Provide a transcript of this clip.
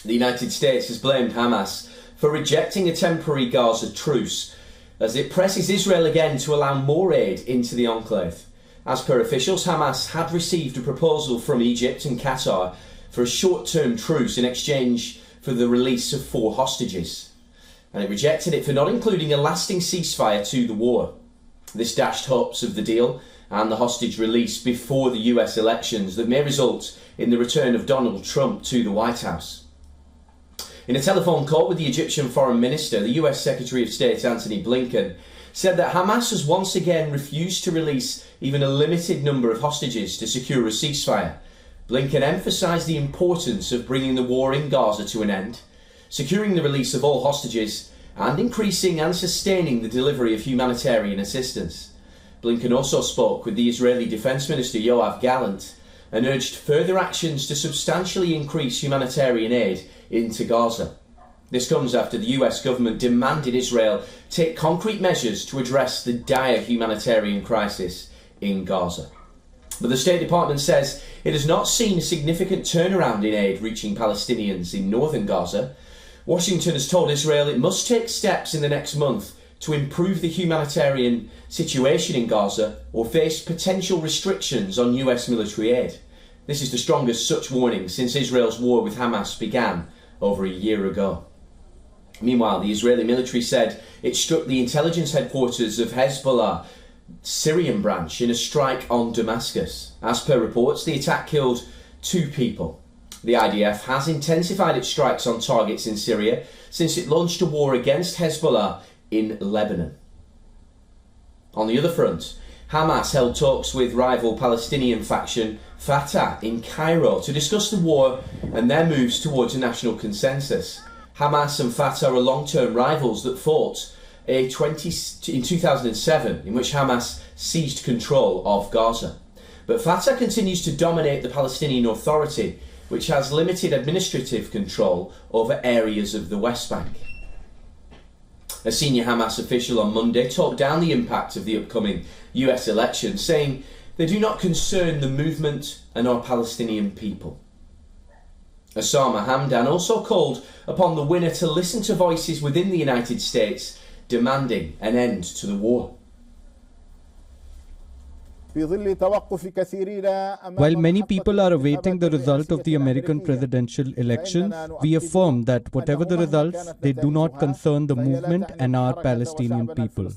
The United States has blamed Hamas for rejecting a temporary Gaza truce as it presses Israel again to allow more aid into the enclave. As per officials, Hamas had received a proposal from Egypt and Qatar for a short-term truce in exchange for the release of 4 hostages, and it rejected it for not including a lasting ceasefire to the war. This dashed hopes of the deal and the hostage release before the US elections that may result in the return of Donald Trump to the White House. In a telephone call with the Egyptian Foreign Minister, the US Secretary of State Antony Blinken said that Hamas has once again refused to release even a limited number of hostages to secure a ceasefire. Blinken emphasised the importance of bringing the war in Gaza to an end, securing the release of all hostages, and increasing and sustaining the delivery of humanitarian assistance. Blinken also spoke with the Israeli Defence Minister Yoav Gallant and urged further actions to substantially increase humanitarian aid into Gaza. This comes after the US government demanded Israel take concrete measures to address the dire humanitarian crisis in Gaza. But the State Department says it has not seen a significant turnaround in aid reaching Palestinians in northern Gaza. Washington has told Israel it must take steps in the next month to improve the humanitarian situation in Gaza or face potential restrictions on US military aid. This is the strongest such warning since Israel's war with Hamas began over a year ago. Meanwhile, the Israeli military said it struck the intelligence headquarters of Hezbollah Syrian branch in a strike on Damascus. As per reports, the attack killed 2 people. The IDF has intensified its strikes on targets in Syria since it launched a war against Hezbollah in Lebanon. On the other front, Hamas held talks with rival Palestinian faction Fatah in Cairo to discuss the war and their moves towards a national consensus. Hamas and Fatah are long-term rivals that fought in 2007, in which Hamas seized control of Gaza. But Fatah continues to dominate the Palestinian Authority, which has limited administrative control over areas of the West Bank. A senior Hamas official on Monday talked down the impact of the upcoming US election, saying they do not concern the movement and our Palestinian people. Osama Hamdan also called upon the winner to listen to voices within the United States demanding an end to the war. While many people are awaiting the result of the American presidential elections, we affirm that whatever the results, they do not concern the movement and our Palestinian people.